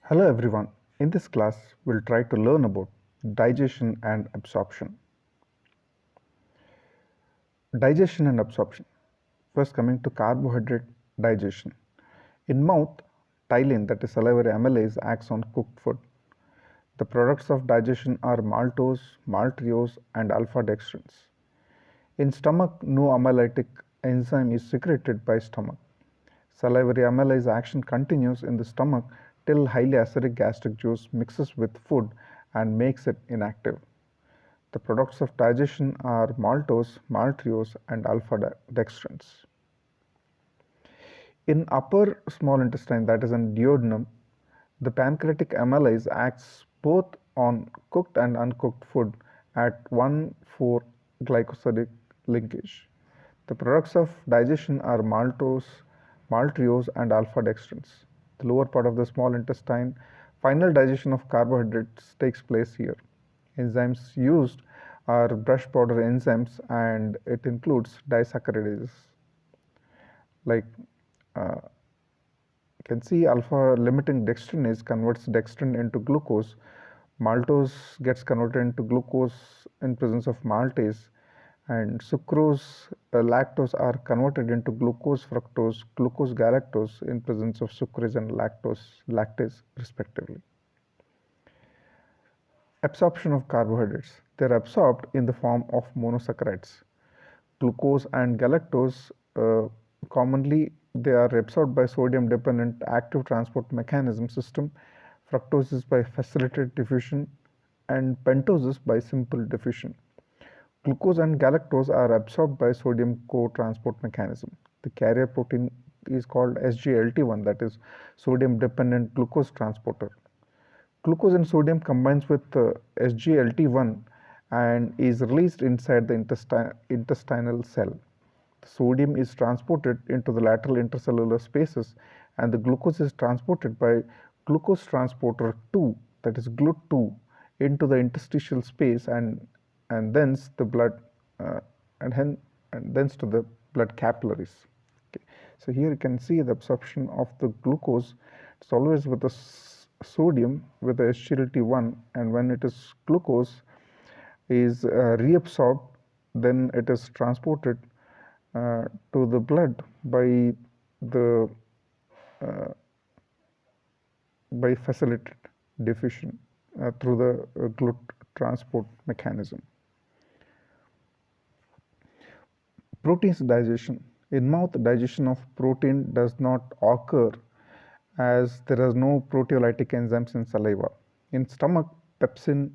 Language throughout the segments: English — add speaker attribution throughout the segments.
Speaker 1: Hello everyone. In this class, we'll try to learn about digestion and absorption. Digestion and absorption. First coming to carbohydrate digestion. In mouth, ptyalin, that is salivary amylase, acts on cooked food. The products of digestion are maltose, maltose, and alpha-dextrins. In stomach, no amylytic enzyme is secreted by stomach. Salivary amylase action continues in the stomach till highly acidic gastric juice mixes with food and makes it inactive. The products of digestion are maltose, maltose, and alpha-dextrins. In upper small intestine, that is in duodenum, the pancreatic amylase acts both on cooked and uncooked food at 1,4 glycosidic linkage. The products of digestion are maltose, maltose, and alpha-dextrins. The lower part of the small intestine, final digestion of carbohydrates takes place here. Enzymes used are brush powder enzymes, and it includes disaccharidases. Like you can see, alpha limiting dextrinase converts dextrin into glucose. Maltose gets converted into glucose in presence of maltase, and sucrose, lactose are converted into glucose fructose, glucose galactose in presence of sucrase and lactase respectively. Absorption of carbohydrates. They are absorbed in the form of monosaccharides. Glucose and galactose, commonly they are absorbed by sodium dependent active transport mechanism system. Fructose is by facilitated diffusion and pentose is by simple diffusion. Glucose and galactose are absorbed by sodium co-transport mechanism. The carrier protein is called SGLT1, that is sodium dependent glucose transporter. Glucose and sodium combines with SGLT1 and is released inside the intestinal cell. The sodium is transported into the lateral intercellular spaces, and the glucose is transported by glucose transporter 2, that is GLUT2, into the interstitial space and thence the blood and thence to the blood capillaries. Okay. So here you can see the absorption of the glucose. It's always with the sodium with the SGLT1, and when it is glucose is reabsorbed, then it is transported to the blood by the by facilitated diffusion through the GLUT transport mechanism. Proteins digestion. In mouth, digestion of protein does not occur as there are no proteolytic enzymes in saliva. In stomach, pepsin,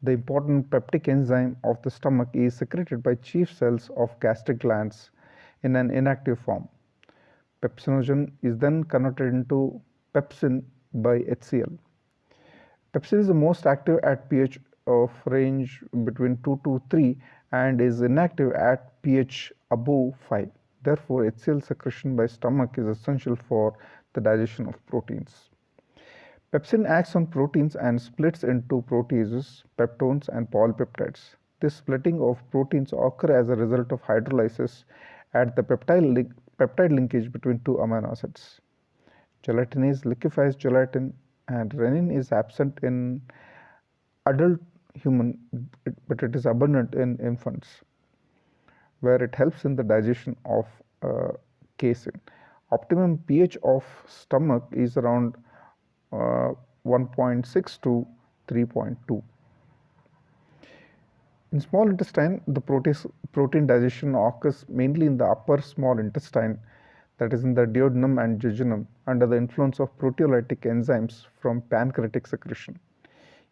Speaker 1: the important peptic enzyme of the stomach, is secreted by chief cells of gastric glands in an inactive form. Pepsinogen is then converted into pepsin by HCl. Pepsin is the most active at pH of range between 2 to 3 and is inactive at pH above 5. Therefore, HCl secretion by stomach is essential for the digestion of proteins. Pepsin acts on proteins and splits into proteases, peptones, and polypeptides. This splitting of proteins occurs as a result of hydrolysis at the peptide linkage between two amino acids. Gelatinase liquefies gelatin, and renin is absent in adult human, but it is abundant in infants, where it helps in the digestion of casein. Optimum pH of stomach is around 1.6 to 3.2. In small intestine, the protein digestion occurs mainly in the upper small intestine, that is in the duodenum and jejunum, under the influence of proteolytic enzymes from pancreatic secretion.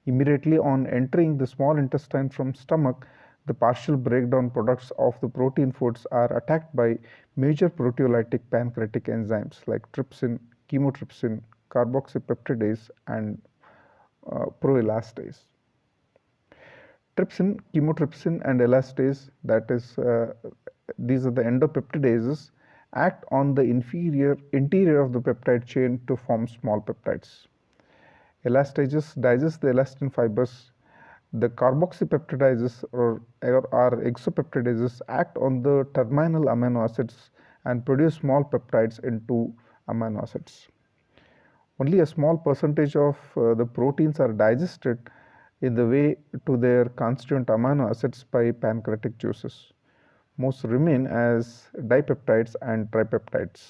Speaker 1: Immediately on entering the small intestine from stomach, the partial breakdown products of the protein foods are attacked by major proteolytic pancreatic enzymes like trypsin, chymotrypsin, carboxypeptidase, and proelastase. Trypsin, chymotrypsin, and elastase, that is, these are the endopeptidases, act on the interior of the peptide chain to form small peptides. Elastases digest the elastin fibers. The carboxypeptidases or exopeptidases act on the terminal amino acids and produce small peptides into amino acids. Only a small percentage of the proteins are digested in the way to their constituent amino acids by pancreatic juices. Most remain as dipeptides and tripeptides.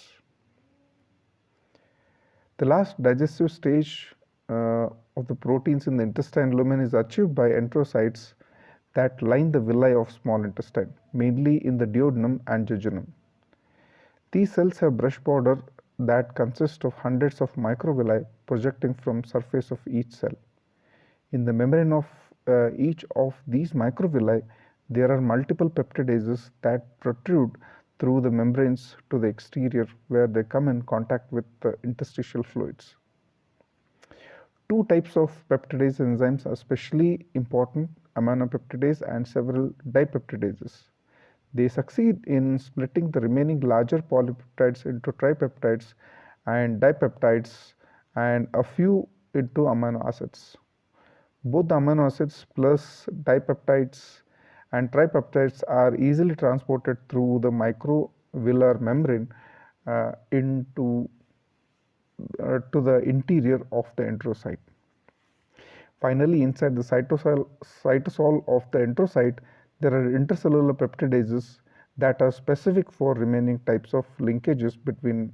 Speaker 1: The last digestive stage of the proteins in the intestine lumen is achieved by enterocytes that line the villi of small intestine, mainly in the duodenum and jejunum. These cells have brush border that consist of hundreds of microvilli projecting from surface of each cell. In the membrane of each of these microvilli, there are multiple peptidases that protrude through the membranes to the exterior where they come in contact with the interstitial fluids. Two types of peptidase enzymes are especially important, aminopeptidase and several dipeptidases. They succeed in splitting the remaining larger polypeptides into tripeptides and dipeptides and a few into amino acids. Both the amino acids plus dipeptides and tripeptides are easily transported through the microvillar membrane into to the interior of the enterocyte. Finally, inside the cytosol of the enterocyte, there are intercellular peptidases that are specific for remaining types of linkages between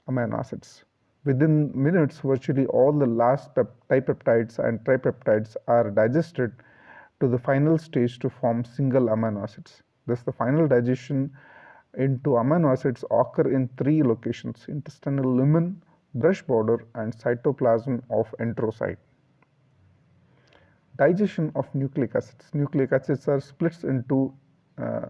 Speaker 1: amino acids. Within minutes, virtually all the last dipeptides and tripeptides are digested to the final stage to form single amino acids. Thus, the final digestion into amino acids occur in three locations: intestinal lumen, brush border, and cytoplasm of enterocyte. Digestion of nucleic acids. Nucleic acids are uh,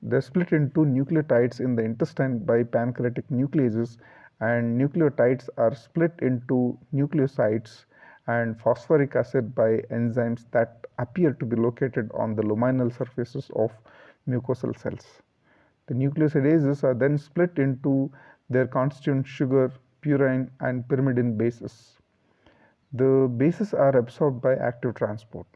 Speaker 1: they're split into nucleotides in the intestine by pancreatic nucleases, and nucleotides are split into nucleosides and phosphoric acid by enzymes that appear to be located on the luminal surfaces of mucosal cells. The nucleosidases are then split into their constituent sugar, purine, and pyrimidine bases. The bases are absorbed by active transport.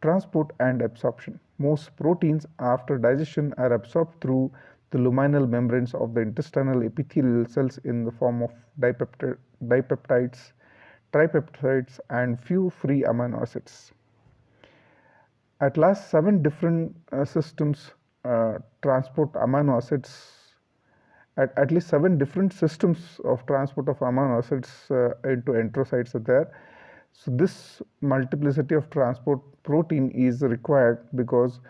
Speaker 1: Transport and absorption. Most proteins after digestion are absorbed through the luminal membranes of the intestinal epithelial cells in the form of dipeptides, tripeptides, and few free amino acids. At last, seven different systems transport amino acids. At least seven different systems of transport of amino acids into enterocytes are there. So this multiplicity of transport protein is required because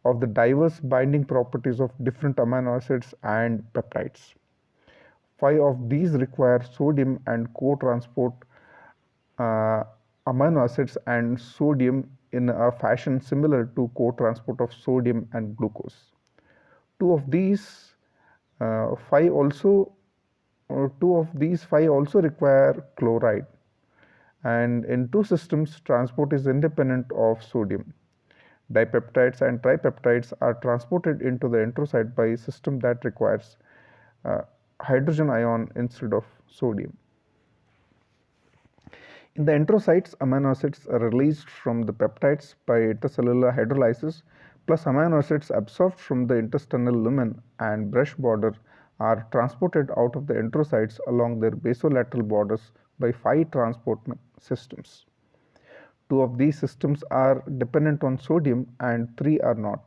Speaker 1: of the diverse binding properties of different amino acids and peptides. Five of these require sodium and co-transport uh, amino acids and sodium in a fashion similar to co-transport of sodium and glucose. Two of these five also Two of these five also require chloride, and in two systems transport is independent of sodium. Dipeptides and tripeptides are transported into the enterocyte by a system that requires uh, hydrogen ion instead of sodium. In the enterocytes, amino acids are released from the peptides by intercellular hydrolysis, plus amino acids absorbed from the intestinal lumen and brush border are transported out of the enterocytes along their basolateral borders by five transport systems. Two of these systems are dependent on sodium and three are not.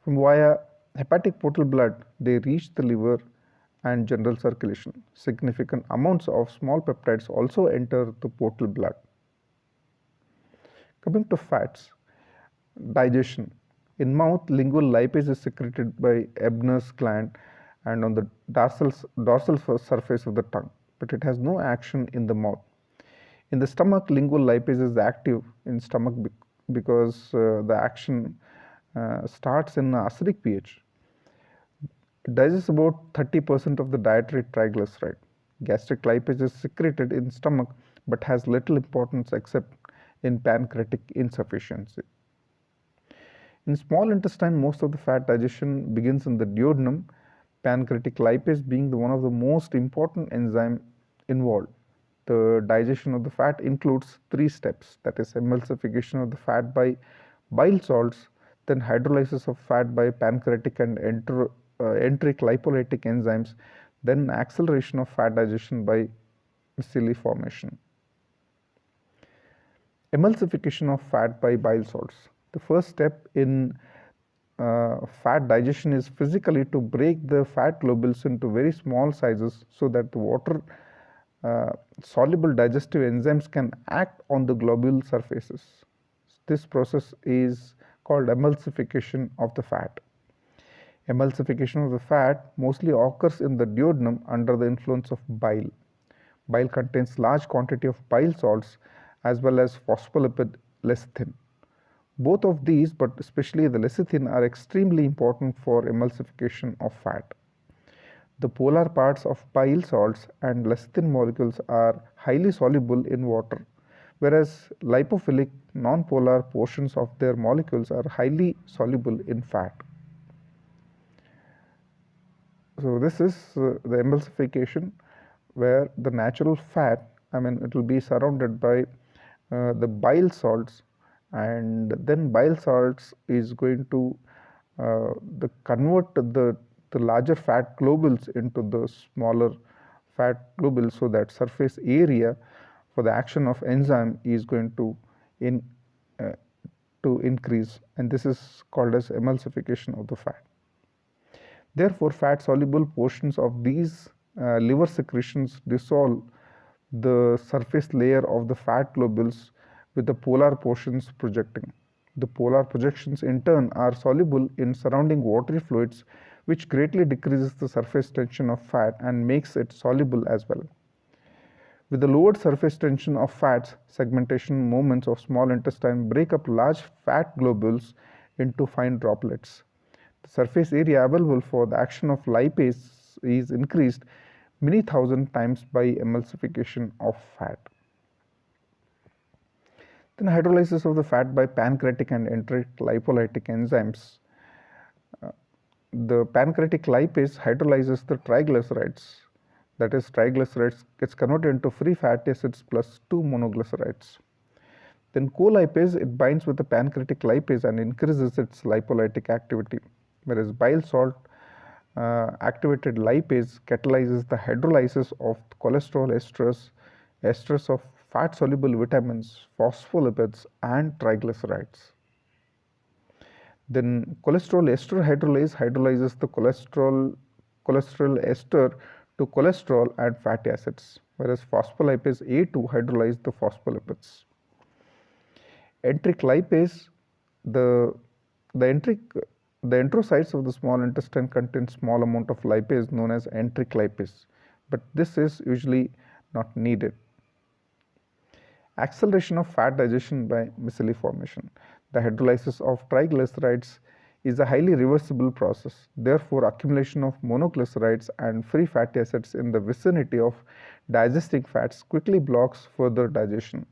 Speaker 1: From via hepatic portal blood, they reach the liver and general circulation. Significant amounts of small peptides also enter the portal blood. Coming to fats, digestion. In mouth, lingual lipase is secreted by Ebner's gland and on the dorsal surface of the tongue, but it has no action in the mouth. In the stomach, lingual lipase is active in stomach because the action starts in acidic pH. It digests about 30% of the dietary triglyceride. Gastric lipase is secreted in stomach but has little importance except in pancreatic insufficiency. In small intestine, most of the fat digestion begins in the duodenum, pancreatic lipase being one of the most important enzyme involved. The digestion of the fat includes three steps, that is emulsification of the fat by bile salts, then hydrolysis of fat by pancreatic and enteric lipolytic enzymes, then acceleration of fat digestion by mycelium formation. Emulsification of fat by bile salts. The first step in fat digestion is physically to break the fat globules into very small sizes so that the water soluble digestive enzymes can act on the globule surfaces. This process is called emulsification of the fat. Emulsification of the fat mostly occurs in the duodenum under the influence of bile. Bile contains large quantity of bile salts as well as phospholipid lecithin. Both of these, but especially the lecithin, are extremely important for emulsification of fat. The polar parts of bile salts and lecithin molecules are highly soluble in water, whereas lipophilic nonpolar portions of their molecules are highly soluble in fat. So this is the emulsification where the natural fat, it will be surrounded by the bile salts, and then bile salts is going to convert the larger fat globules into the smaller fat globules, so that surface area for the action of enzyme is going to uh, increase, and this is called as emulsification of the fat. Therefore, fat-soluble portions of these liver secretions dissolve the surface layer of the fat globules with the polar portions projecting. The polar projections in turn are soluble in surrounding watery fluids, which greatly decreases the surface tension of fat and makes it soluble as well. With the lowered surface tension of fats, segmentation movements of small intestine break up large fat globules into fine droplets. The surface area available for the action of lipase is increased many thousand times by emulsification of fat. Then hydrolysis of the fat by pancreatic and enteric lipolytic enzymes. The pancreatic lipase hydrolyzes the triglycerides. That is, triglycerides gets converted into free fatty acids plus 2 monoglycerides. Then colipase, it binds with the pancreatic lipase and increases its lipolytic activity, whereas bile salt activated lipase catalyzes the hydrolysis of cholesterol esters of fat soluble vitamins, phospholipids, and triglycerides. Then cholesterol ester hydrolase hydrolyzes the cholesterol ester to cholesterol and fatty acids, whereas phospholipase A2 hydrolyzes the phospholipids. Enteric lipase, the enterocytes of the small intestine contain small amount of lipase known as enteric lipase, but this is usually not needed. Acceleration of fat digestion by mycelium formation. The hydrolysis of triglycerides is a highly reversible process. Therefore, accumulation of monoglycerides and free fatty acids in the vicinity of digesting fats quickly blocks further digestion.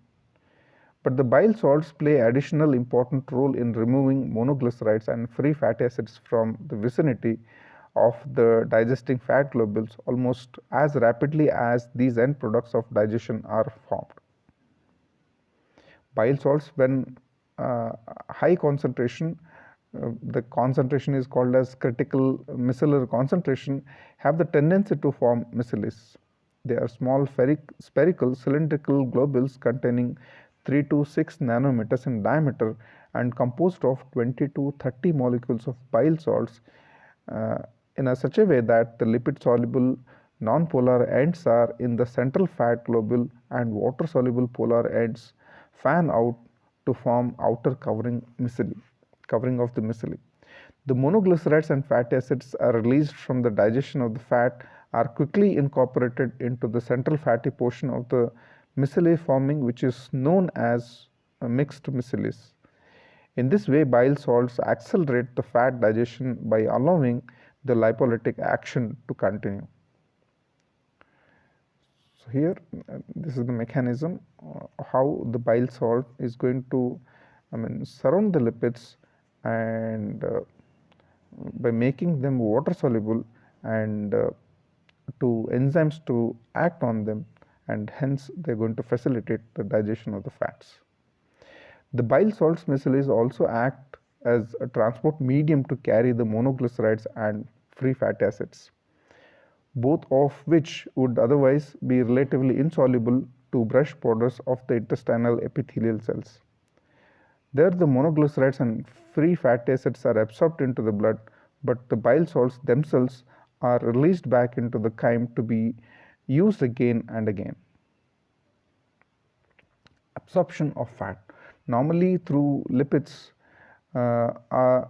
Speaker 1: But the bile salts play additional important role in removing monoglycerides and free fatty acids from the vicinity of the digesting fat globules almost as rapidly as these end products of digestion are formed. Bile salts, when high concentration, the concentration is called as critical micellar concentration, have the tendency to form miceles. They are small spherical cylindrical globules containing 3 to 6 nanometers in diameter and composed of 20 to 30 molecules of bile salts in such a way that the lipid soluble nonpolar ends are in the central fat globule and water soluble polar ends fan out to form outer covering of the micelle. The monoglycerides and fatty acids are released from the digestion of the fat, are quickly incorporated into the central fatty portion of the micelle, forming which is known as a mixed miceles. In this way, bile salts accelerate the fat digestion by allowing the lipolytic action to continue. So here, this is the mechanism how the bile salt is going to surround the lipids and by making them water soluble and to enzymes to act on them, and hence they are going to facilitate the digestion of the fats. The bile salts micelles also act as a transport medium to carry the monoglycerides and free fatty acids. both of which would otherwise be relatively insoluble to brush borders of the intestinal epithelial cells. There, the monoglycerides and free fatty acids are absorbed into the blood, but the bile salts themselves are released back into the chyme to be used again and again. Absorption of fat, normally through lipids, are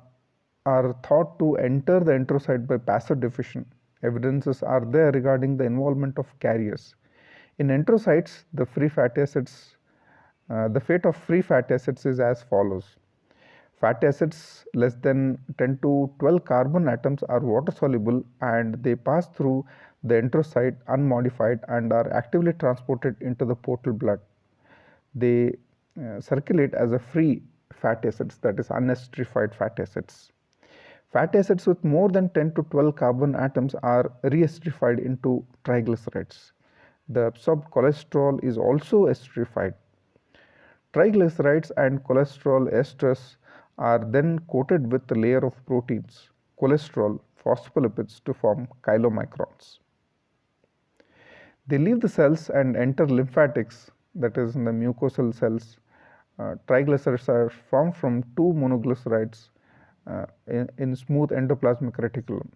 Speaker 1: thought to enter the enterocyte by passive diffusion. Evidences are there regarding the involvement of carriers. In enterocytes, the fate of free fatty acids is as follows. Fatty acids less than 10 to 12 carbon atoms are water soluble and they pass through the enterocyte unmodified and are actively transported into the portal blood. They circulate as a free fatty acids, that is unesterified fatty acids. Fatty acids with more than 10 to 12 carbon atoms are reesterified into triglycerides. The absorbed cholesterol is also esterified. Triglycerides and cholesterol esters are then coated with a layer of proteins, cholesterol, phospholipids to form chylomicrons. They leave the cells and enter lymphatics, that is in the mucosal cells. Triglycerides are formed from two monoglycerides in smooth endoplasmic reticulum.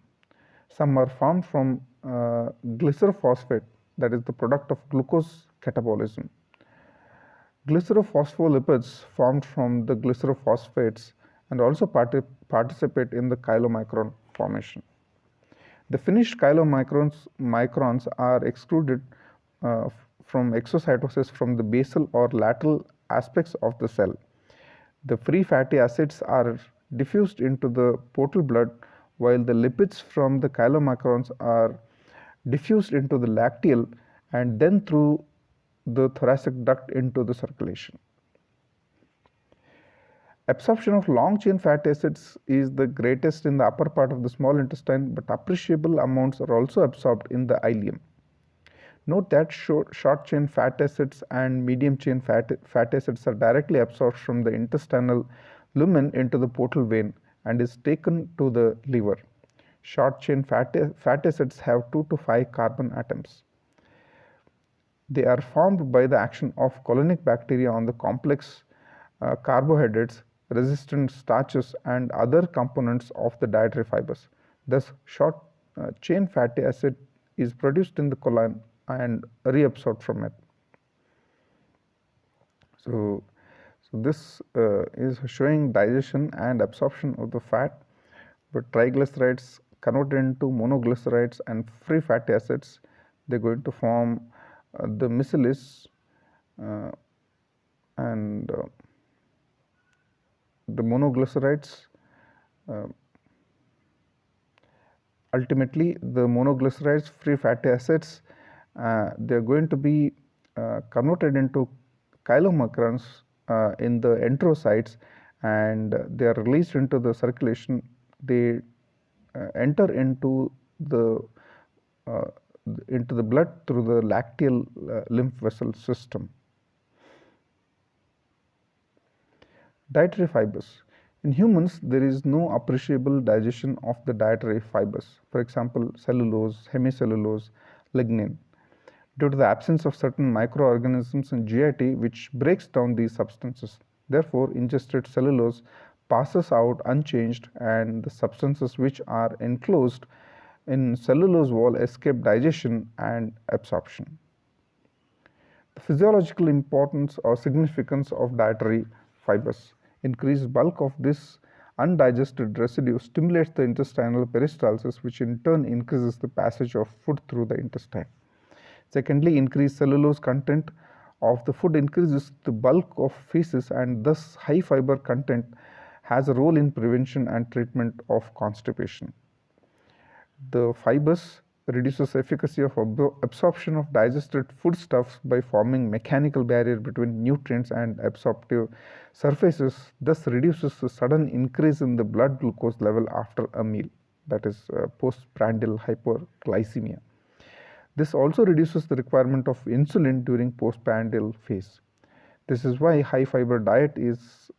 Speaker 1: Some are formed from glycerophosphate, that is the product of glucose catabolism. Glycerophospholipids formed from the glycerophosphates and also participate in the chylomicron formation. The finished chylomicrons are excluded from exocytosis from the basal or lateral aspects of the cell. The free fatty acids are diffused into the portal blood while the lipids from the chylomicrons are diffused into the lacteal and then through the thoracic duct into the circulation. Absorption of long chain fatty acids is the greatest in the upper part of the small intestine, but appreciable amounts are also absorbed in the ileum. Note that short chain fatty acids and medium chain fatty acids are directly absorbed from the intestinal lumen into the portal vein and is taken to the liver. Short chain fatty acids have 2 to 5 carbon atoms. They are formed by the action of colonic bacteria on the complex carbohydrates, resistant starches, and other components of the dietary fibers. Thus, short chain fatty acid is produced in the colon and reabsorbed from it. So this is showing digestion and absorption of the fat, but triglycerides converted into monoglycerides and free fatty acids, they're going to form the micelles and the monoglycerides. Ultimately, the monoglycerides, free fatty acids, they are going to be converted into chylomicrons in the enterocytes and they are released into the circulation. They enter into the blood through the lacteal lymph vessel system. Dietary fibers. In humans, there is no appreciable digestion of the dietary fibers, for example, cellulose, hemicellulose, lignin, due to the absence of certain microorganisms in GIT which breaks down these substances. Therefore, ingested cellulose passes out unchanged and the substances which are enclosed in cellulose wall escape digestion and absorption. The physiological importance or significance of dietary fibers. Increased bulk of this undigested residue stimulates the intestinal peristalsis, which in turn increases the passage of food through the intestine. Secondly, increased cellulose content of the food increases the bulk of feces and thus high fiber content has a role in prevention and treatment of constipation. The fibers reduces efficacy of absorption of digested foodstuffs by forming mechanical barrier between nutrients and absorptive surfaces, thus reduces the sudden increase in the blood glucose level after a meal, that is postprandial hyperglycemia. This also reduces the requirement of insulin during postprandial phase. This is why high fiber diet is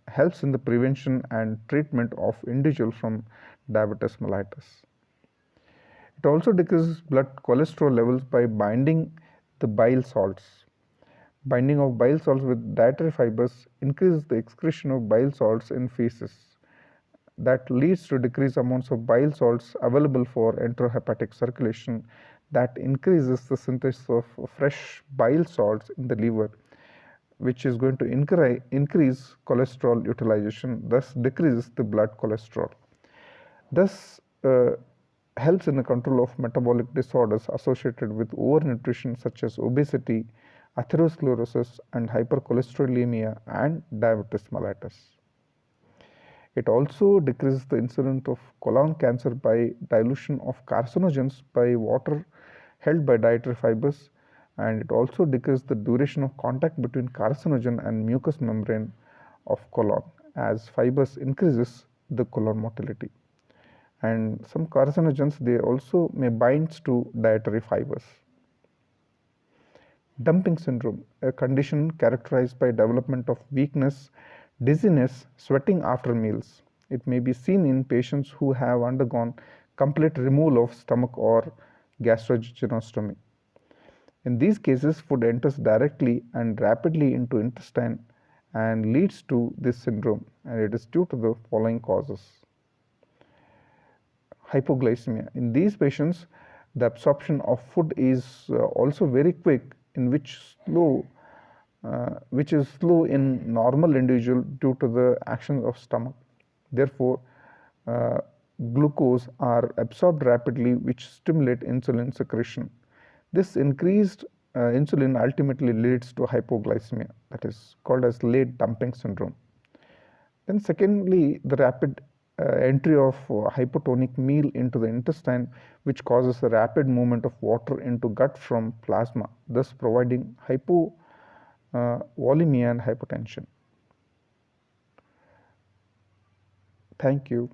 Speaker 1: helps in the prevention and treatment of individuals from diabetes mellitus. It also decreases blood cholesterol levels by binding the bile salts. Binding of bile salts with dietary fibers increases the excretion of bile salts in feces. That leads to decreased amounts of bile salts available for enterohepatic circulation. That increases the synthesis of fresh bile salts in the liver, which is going to increase cholesterol utilization, thus decreases the blood cholesterol. Thus, helps in the control of metabolic disorders associated with overnutrition such as obesity, atherosclerosis, and hypercholesterolemia and diabetes mellitus. It also decreases the incidence of colon cancer by dilution of carcinogens by water held by dietary fibers, and it also decreases the duration of contact between carcinogen and mucous membrane of colon as fibers increases the colon motility. And some carcinogens, they also may bind to dietary fibers. Dumping syndrome, a condition characterized by development of weakness, dizziness, sweating after meals. It may be seen in patients who have undergone complete removal of stomach or gastrojejunostomy. In these cases, food enters directly and rapidly into intestine and leads to this syndrome, and it is due to the following causes. Hypoglycemia. In these patients, the absorption of food is also very quick, in which is slow in normal individual due to the action of stomach. Therefore, uh, glucose are absorbed rapidly, which stimulate insulin secretion. This increased insulin ultimately leads to hypoglycemia, that is called as late dumping syndrome. Then secondly, the rapid entry of hypotonic meal into the intestine, which causes a rapid movement of water into gut from plasma, thus providing hypovolemia and hypotension. Thank you.